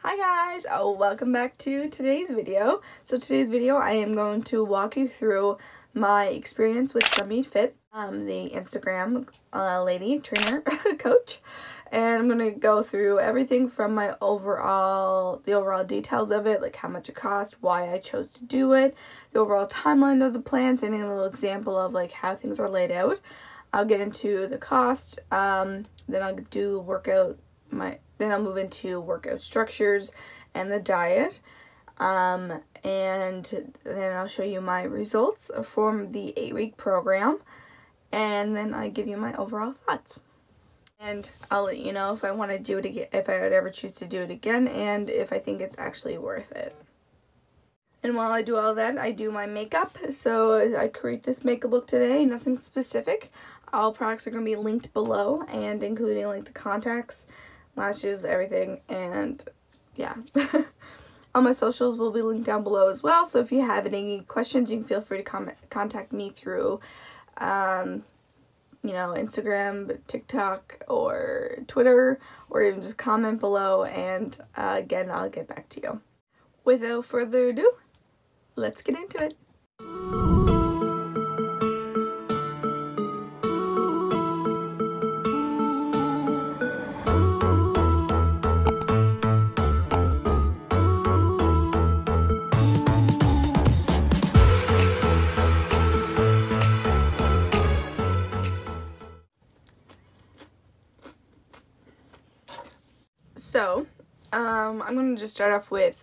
Hi guys, welcome back to today's video. So today's video I am going to walk you through my experience with Sumeet Fit, the Instagram lady trainer coach, and I'm going to go through everything from my the overall details of it, like how much it cost, why I chose to do it, the overall timeline of the plans, and a little example of like how things are laid out. I'll get into the cost, then I'll do then I'll move into workout structures and the diet, and then I'll show you my results from the 8-week program, and then I give you my overall thoughts. And I'll let you know if I want to do it again, if I would ever choose to do it again, and if I think it's actually worth it. And while I do all that, I do my makeup. So I create this makeup look today, nothing specific. All products are going to be linked below, and including like the contacts, lashes, everything, and yeah. All my socials will be linked down below as well, so if you have any questions, you can feel free to contact me through Instagram, TikTok, or Twitter, or even just comment below, and again, I'll get back to you. Without further ado, let's get into it. So, I'm going to just start off with,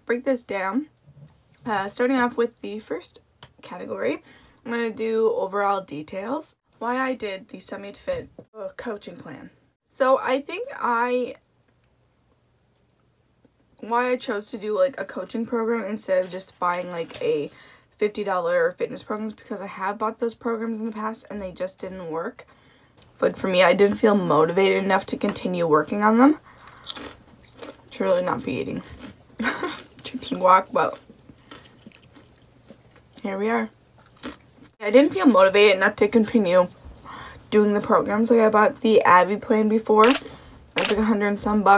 break this down. Starting off with the first category, I'm going to do overall details. Why I did the Sumeet Fit coaching plan. So, I think why I chose to do like a coaching program instead of just buying like a $50 fitness programs, because I have bought those programs in the past and they just didn't work. Like for me, I didn't feel motivated enough to continue working on them. Should really not be eating chips and guac, but here we are. I didn't feel motivated enough to continue doing the programs. Like I bought the Abby plan before. It was like $100 and some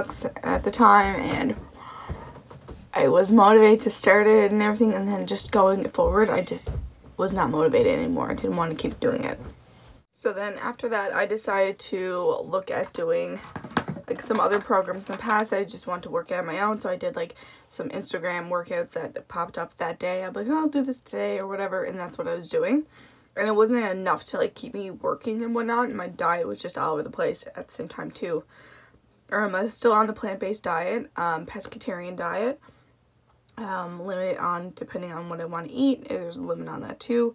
at the time, and I was motivated to start it and everything, and then just going forward, I just was not motivated anymore. I didn't want to keep doing it. So then after that, I decided to look at doing like some other programs in the past. I just wanted to work out on my own, so I did like some Instagram workouts that popped up that day. I'm like, oh, I'll do this today or whatever, and that's what I was doing. And it wasn't enough to like keep me working and whatnot, and my diet was just all over the place at the same time too. I was still on a plant-based diet, pescatarian diet, limited on depending on what I want to eat. There's a limit on that too,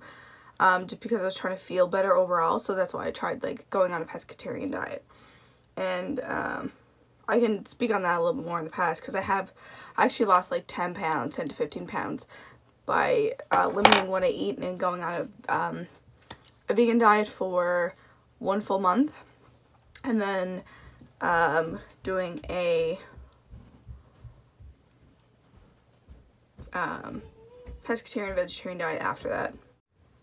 just because I was trying to feel better overall, so that's why I tried like going on a pescatarian diet. And I can speak on that a little bit more in the past, because I actually lost like 10 to 15 pounds by limiting what I eat and going on a vegan diet for 1 full month, and then doing a pescatarian vegetarian diet after that.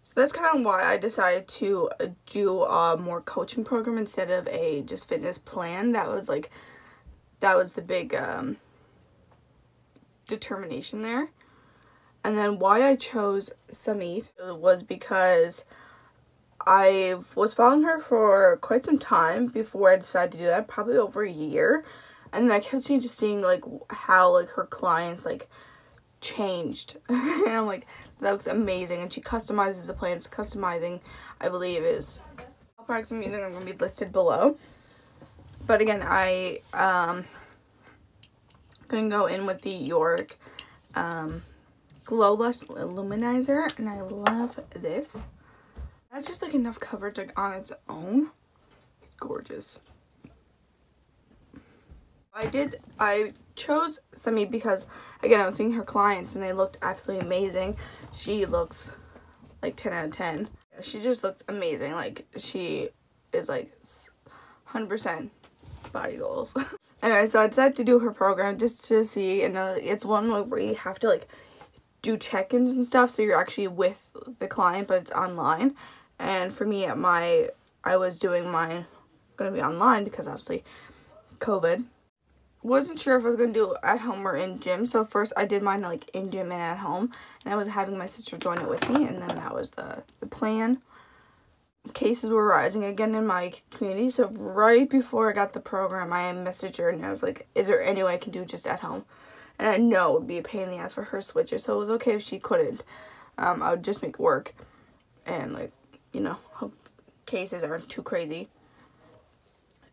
So that's kind of why I decided to do a more coaching program instead of a just fitness plan. That was the big determination there. And then why I chose Sumeet was because I was following her for quite some time before I decided to do that, probably over a year. And then I kept seeing like how like her clients like changed, and I'm like, that looks amazing. And she customizes the plans. Customizing, I believe, is all products I'm using are going to be listed below. But again, I going to go in with the Auric Glow Lush Illuminizer, and I love this. That's just like enough coverage like on its own. It's gorgeous. I chose Sumeet because, again, I was seeing her clients and they looked absolutely amazing. She looks like 10 out of 10. She just looks amazing. Like, she is like 100% body goals. Anyway, so I decided to do her program just to see, and it's one where you have to like do check-ins and stuff, so you're actually with the client, but it's online. And for me, I was doing mine going to be online because obviously COVID. wasn't sure if I was going to do at home or in gym. So first I did mine like in gym and at home. And I was having my sister join it with me. And then that was the plan. Cases were rising again in my community. So right before I got the program, I messaged her and I was like, is there any way I can do just at home? And I know it would be a pain in the ass for her switcher. So it was okay if she couldn't. I would just make it work. And like, you know, hope cases aren't too crazy.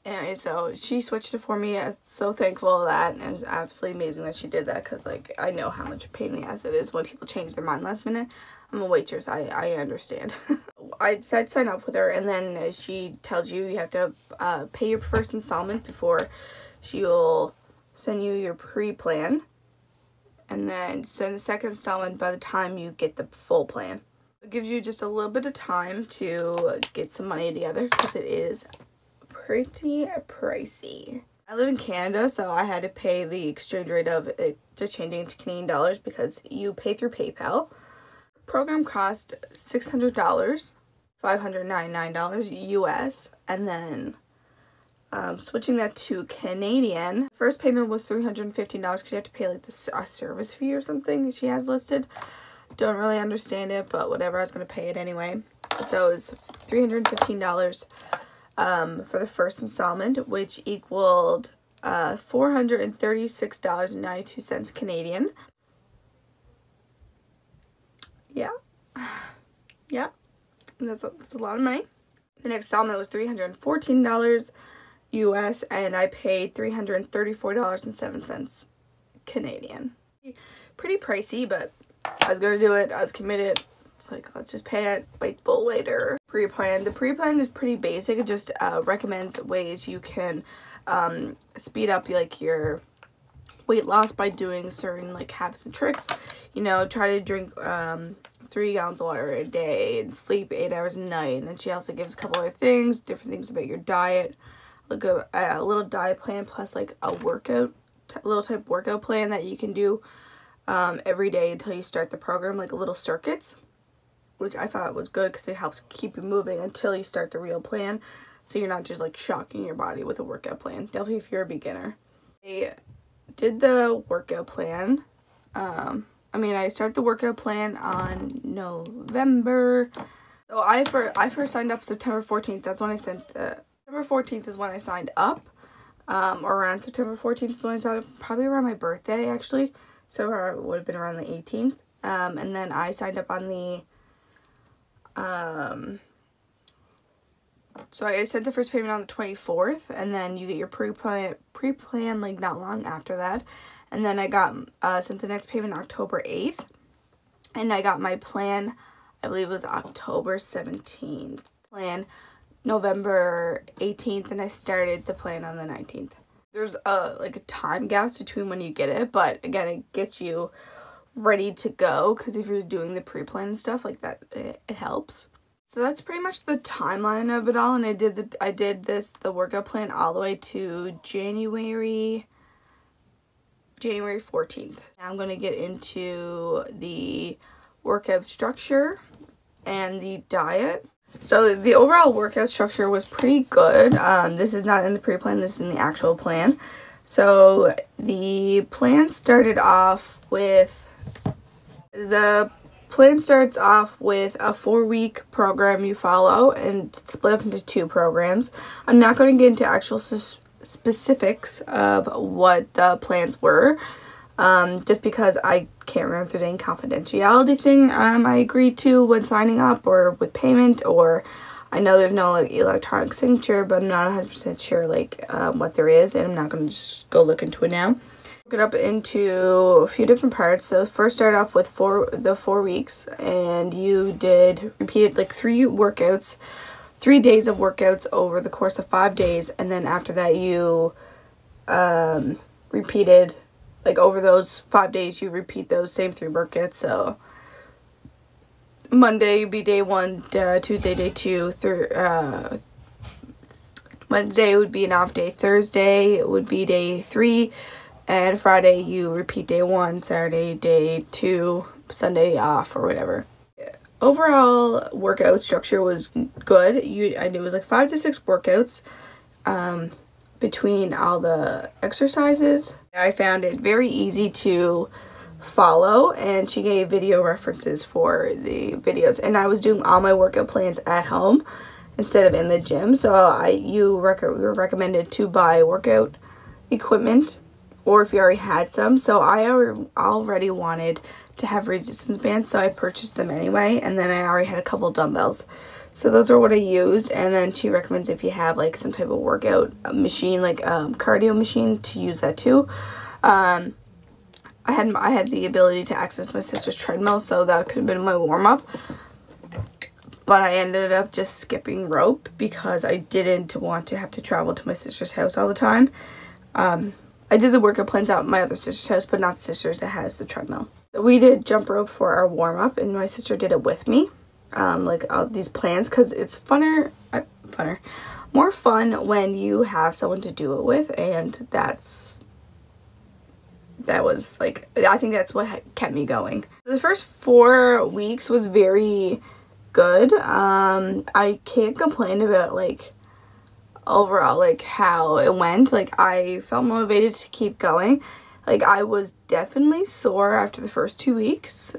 Anyway, so she switched it for me. I'm so thankful for that, and it's absolutely amazing that she did that, because like I know how much a pain in the ass it is when people change their mind last minute. I'm a waitress, I understand. I decided to sign up with her, and then she tells you have to pay your first installment before she will send you your pre-plan, and then send the second installment by the time you get the full plan. It gives you just a little bit of time to get some money together, because it is pretty pricey. I live in Canada, so I had to pay the exchange rate of it to changing it to Canadian dollars, because you pay through PayPal. Program cost $600, $599 US, and then switching that to Canadian, first payment was $315 because you have to pay like a service fee or something she has listed. Don't really understand it, but whatever, I was going to pay it anyway. So it was $315 for the first installment, which equaled $436.92 Canadian. Yeah, that's a lot of money. The next installment was $314 US, and I paid $334.07 Canadian. Pretty pricey, but I was gonna do it. I was committed. It's like, let's just pay it, bite the bullet later. Pre-plan. The pre-plan is pretty basic. It just recommends ways you can speed up like your weight loss by doing certain like habits and tricks. You know, try to drink 3 gallons of water a day and sleep 8 hours a night. And then she also gives a couple other things, different things about your diet. Like a little diet plan plus like a workout, little type workout plan that you can do every day until you start the program, like little circuits, which I thought was good because it helps keep you moving until you start the real plan, so you're not just like shocking your body with a workout plan, definitely if you're a beginner. I did the workout plan. I started the workout plan on November. So I first signed up September 14th. That's when I sent the, September 14th is when I signed up. Or around September 14th is when I signed up, probably around my birthday actually. So it would have been around the 18th. And then I signed up on the, so I sent the first payment on the 24th, and then you get your pre-plan like not long after that. And then I got sent the next payment October 8th, and I got my plan, I believe it was October 17th, plan November 18th, and I started the plan on the 19th. There's like a time gap between when you get it, but again, it gets you ready to go, because if you're doing the pre-plan and stuff like that, it helps. So that's pretty much the timeline of it all, and I did the workout plan all the way to January 14th. Now I'm going to get into the workout structure and the diet. So the overall workout structure was pretty good. This is not in the pre-plan, this is in the actual plan. So the plan started off with, the plan starts off with a 4-week program you follow and split up into 2 programs. I'm not going to get into actual specifics of what the plans were, just because I can't remember if there's any confidentiality thing I agreed to when signing up, or with payment, or I know there's no like electronic signature, but I'm not 100% sure like what there is, and I'm not going to just go look into it now. Broke it up into a few different parts. So first start off with 4 weeks, and you repeated like 3 workouts, 3 days of workouts over the course of 5 days, and then after that you repeated, like over those 5 days you repeat those same 3 workouts. So Monday would be day 1, Tuesday day 2, Wednesday would be an off day, Thursday would be day 3, and Friday you repeat day 1, Saturday day 2, Sunday off or whatever. Overall workout structure was good. It was like 5 to 6 workouts, between all the exercises. I found it very easy to follow, and she gave video references for the videos, and I was doing all my workout plans at home instead of in the gym. So we were recommended to buy workout equipment, or if you already had some. So I already wanted to have resistance bands, so I purchased them anyway, and then I already had a couple dumbbells. So those are what I used. And then she recommends if you have like some type of workout machine, like cardio machine, to use that too. I had the ability to access my sister's treadmill, so that could have been my warm-up. But I ended up just skipping rope because I didn't want to have to travel to my sister's house all the time. I did the workout plans out at my other sister's house, but not the sister's that has the treadmill. So we did jump rope for our warm-up, and my sister did it with me. Like these plans, because it's more fun when you have someone to do it with, and that was like, I think that's what kept me going. The first 4 weeks was very good. I can't complain about like overall like how it went. Like I felt motivated to keep going. Like I was definitely sore after the first 2 weeks,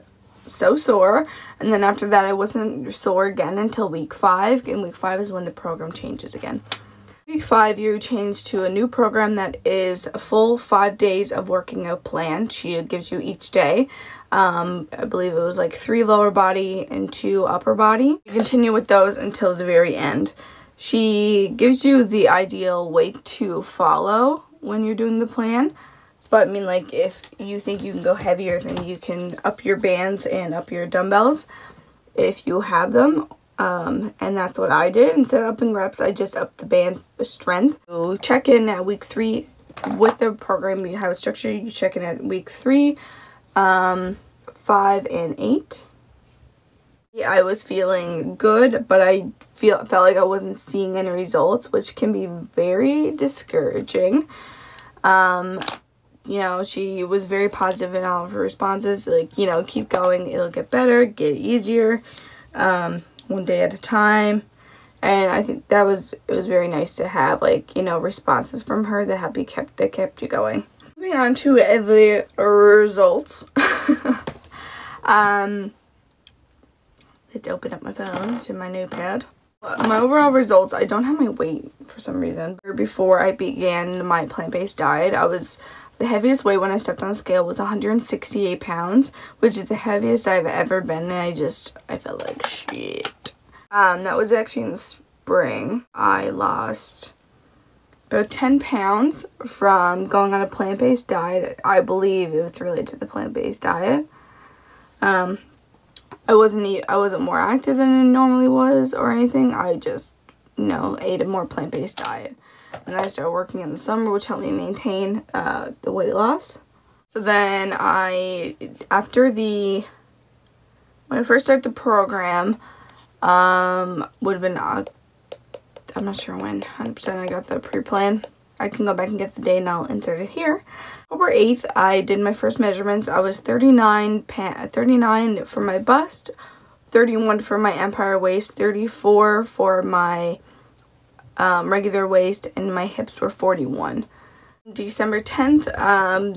so sore, and then after that I wasn't sore again until week 5, and week 5 is when the program changes again. Week 5, you change to a new program that is a full 5 days of working out plan. She gives you each day. I believe it was like 3 lower body and 2 upper body. You continue with those until the very end. She gives you the ideal weight to follow when you're doing the plan. But I mean, like, if you think you can go heavier, then you can up your bands and up your dumbbells if you have them. And that's what I did. Instead of upping reps, I just upped the band strength. So check in at week 3 with the program. You have it structured. You check in at week 3, 5, and 8. Yeah, I was feeling good, but I felt like I wasn't seeing any results, which can be very discouraging. You know, she was very positive in all of her responses. Like, you know, keep going. It'll get better. Get easier. One day at a time. And I think it was very nice to have, like, you know, responses from her that kept you going. Moving on to the results. I had to open up my phone to my notepad. My overall results, I don't have my weight for some reason. Before I began my plant-based diet, the heaviest weight when I stepped on a scale was 168 pounds, which is the heaviest I've ever been, and I felt like shit. That was actually in the spring. I lost about 10 pounds from going on a plant-based diet. I believe it's related to the plant-based diet. I wasn't more active than it normally was or anything. I just, you know, ate a more plant-based diet. And I started working in the summer, which helped me maintain the weight loss. So then when I first started the program, would have been, I'm not sure when, 100% I got the pre-plan. I can go back and get the day and I'll insert it here. October 8th, I did my first measurements. I was 39 for my bust, 31 for my empire waist, 34 for my regular waist, and my hips were 41. December 10th,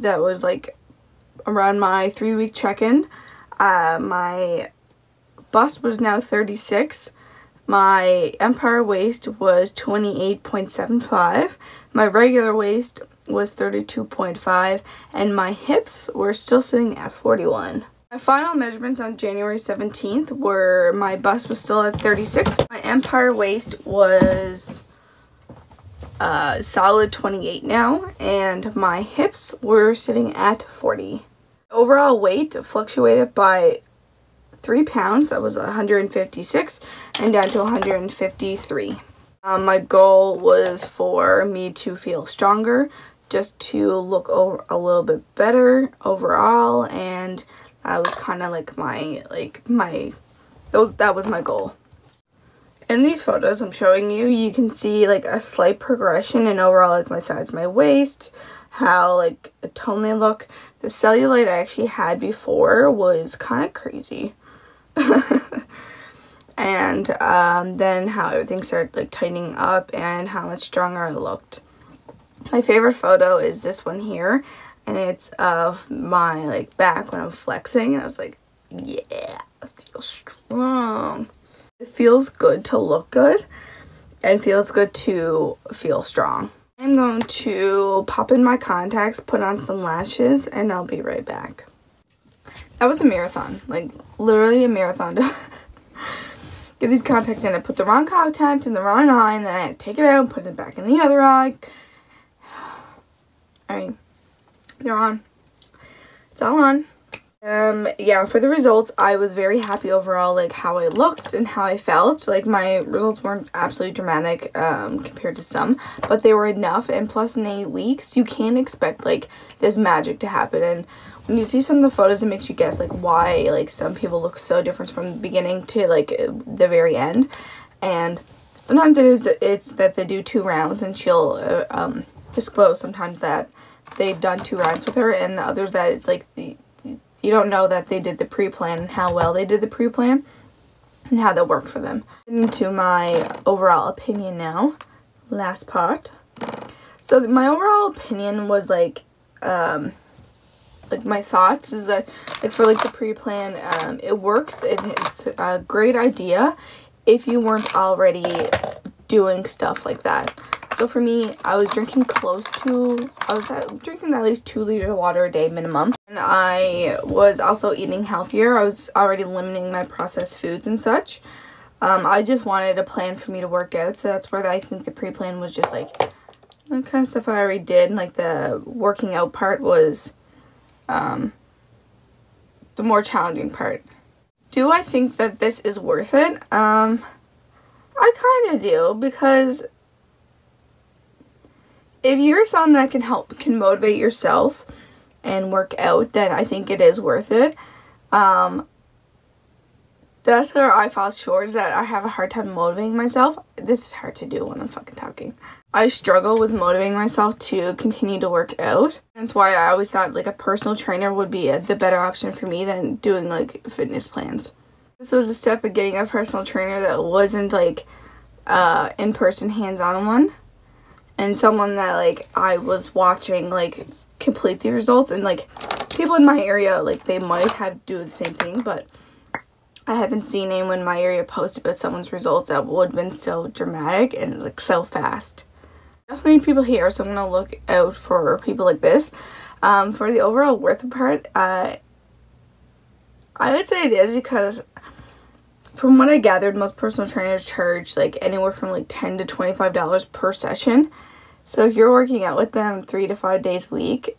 that was like around my 3-week check-in. My bust was now 36. My empire waist was 28.75. My regular waist was 32.5, and my hips were still sitting at 41. My final measurements on January 17th were my bust was still at 36. My empire waist was solid 28 now, and my hips were sitting at 40. Overall weight fluctuated by 3 pounds. That was 156 and down to 153. My goal was for me to feel stronger, just to look a little bit better overall, and that was kind of like that was my goal. In these photos I'm showing you, you can see like a slight progression in overall like my size of my waist, how like a tone they look. The cellulite I actually had before was kind of crazy. And then how everything started like tightening up and how much stronger I looked. My favorite photo is this one here, and it's of my like back when I'm flexing, and I was like, yeah, I feel strong. It feels good to look good, and it feels good to feel strong. I'm going to pop in my contacts, put on some lashes, and I'll be right back. That was a marathon, like literally a marathon to get these contacts in. I put the wrong contact in the wrong eye, and then I had to take it out and put it back in the other eye. Alright, they're on. It's all on. Yeah, for the results, I was very happy overall, like how I looked and how I felt. Like my results weren't absolutely dramatic compared to some, but they were enough. And plus, in 8 weeks, you can't expect like this magic to happen. And when you see some of the photos, it makes you guess like why like some people look so different from the beginning to like the very end. And sometimes it's that they do 2 rounds, and she'll disclose sometimes that they've done 2 rounds with her, and others that it's like you don't know that they did the pre-plan and how well they did the pre-plan and how that worked for them. Into my overall opinion now, last part. So my overall opinion was like my thoughts is that like for like the pre-plan, it works. It's a great idea if you weren't already doing stuff like that. So for me, I was drinking drinking at least 2 liters of water a day minimum. And I was also eating healthier. I was already limiting my processed foods and such. I just wanted a plan for me to work out. So that's where I think the pre-plan was just like the kind of stuff I already did. Like the working out part was the more challenging part. Do I think that this is worth it? I kind of do, because if you're someone that can motivate yourself and work out, then I think it is worth it. That's where I fall short, is that I have a hard time motivating myself. This is hard to do when I'm fucking talking. I struggle with motivating myself to continue to work out. That's why I always thought like a personal trainer would be the better option for me than doing like fitness plans. This was a step of getting a personal trainer that wasn't like in-person hands-on one. And someone that, like, I was watching, like, complete the results. And, like, people in my area, like, they might have do the same thing. But I haven't seen anyone in my area post about someone's results that would have been so dramatic and, like, so fast. Definitely people here, so I'm going to look out for people like this. For the overall worth of part, I would say it is, because from what I gathered, most personal trainers charge, like, anywhere from, like, $10 to $25 per session. So if you're working out with them 3 to 5 days a week,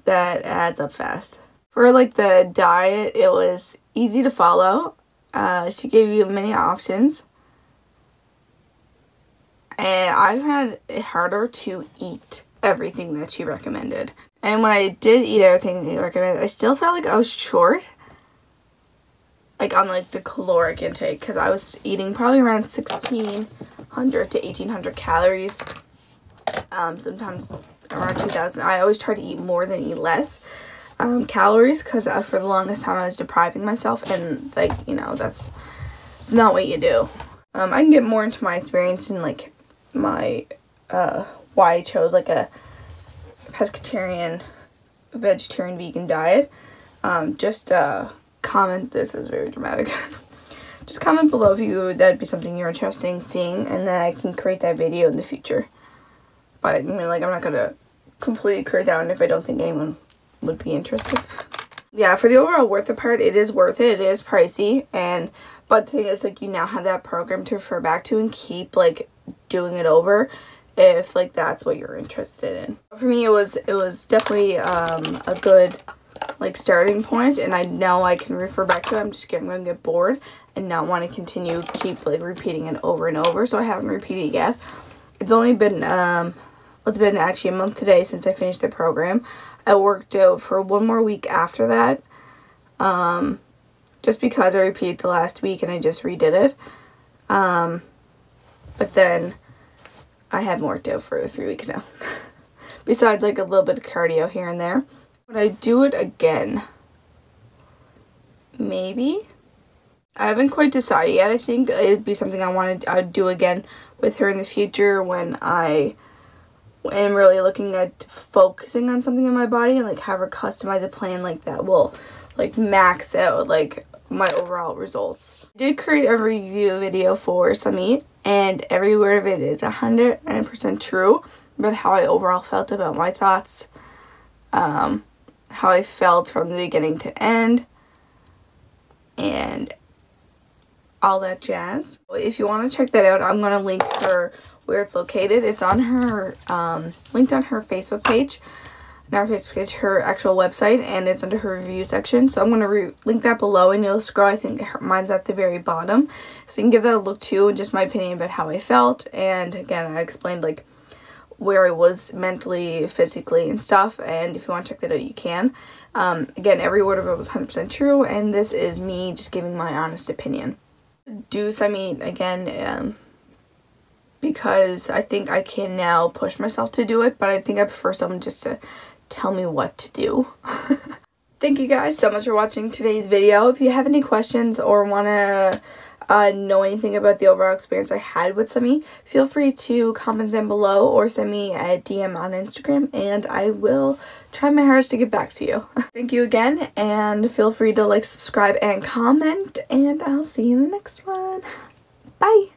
that adds up fast. For, like, the diet, it was easy to follow. She gave you many options. And I've had it harder to eat everything that she recommended. And when I did eat everything they recommended, I still felt like I was short. Like on like the caloric intake, because I was eating probably around 1,600 to 1,800 calories. Sometimes around 2,000. I always try to eat more than eat less calories, because for the longest time I was depriving myself, and like, you know, it's not what you do. I can get more into my experience and like my why I chose like a pescatarian, vegetarian, vegan diet. Comment, this is very dramatic. Just comment below if that'd be something you're interested in seeing, and then I can create that video in the future. But I mean, like, I'm not gonna completely create that one if I don't think anyone would be interested. Yeah, for the overall worth of part, it is worth it. It is pricey, but the thing is, like, you now have that program to refer back to and keep like doing it over if like that's what you're interested in. For me, it was definitely a good like starting point, and I know I can refer back to it. I'm just going to get bored and not want to keep like repeating it over and over, so I haven't repeated it yet. It's only been it's been actually a month today since I finished the program. I worked out for 1 more week after that, just because I repeated the last week and I just redid it. But then I haven't worked out for 3 weeks now. Besides like a little bit of cardio here and there. Would I do it again? Maybe. I haven't quite decided yet. I think it'd be something I'd do again with her in the future when I am really looking at focusing on something in my body and like have her customize a plan like that will like max out like my overall results. I did create a review video for Sumeet, and every word of it is 100% true about how I overall felt about my thoughts, how I felt from the beginning to end, and all that jazz. If you want to check that out, I'm going to link her where it's located. It's on her, linked on her Facebook page. Not her Facebook page, her actual website, and it's under her review section. So I'm going to link that below, and you'll scroll. I think mine's at the very bottom. So you can give that a look too, and just my opinion about how I felt. And again, I explained like where I was mentally, physically, and stuff. And if you want to check that out, you can. Again, every word of it was 100% true, and this is me just giving my honest opinion. Do Sumeet again, because I think I can now push myself to do it, but I think I prefer someone just to tell me what to do. Thank you guys so much for watching today's video. If you have any questions or want to know anything about the overall experience I had with Sumeet, feel free to comment them below or send me a DM on Instagram, and I will try my hardest to get back to you. Thank you again, and feel free to like, subscribe, and comment, and I'll see you in the next one. Bye!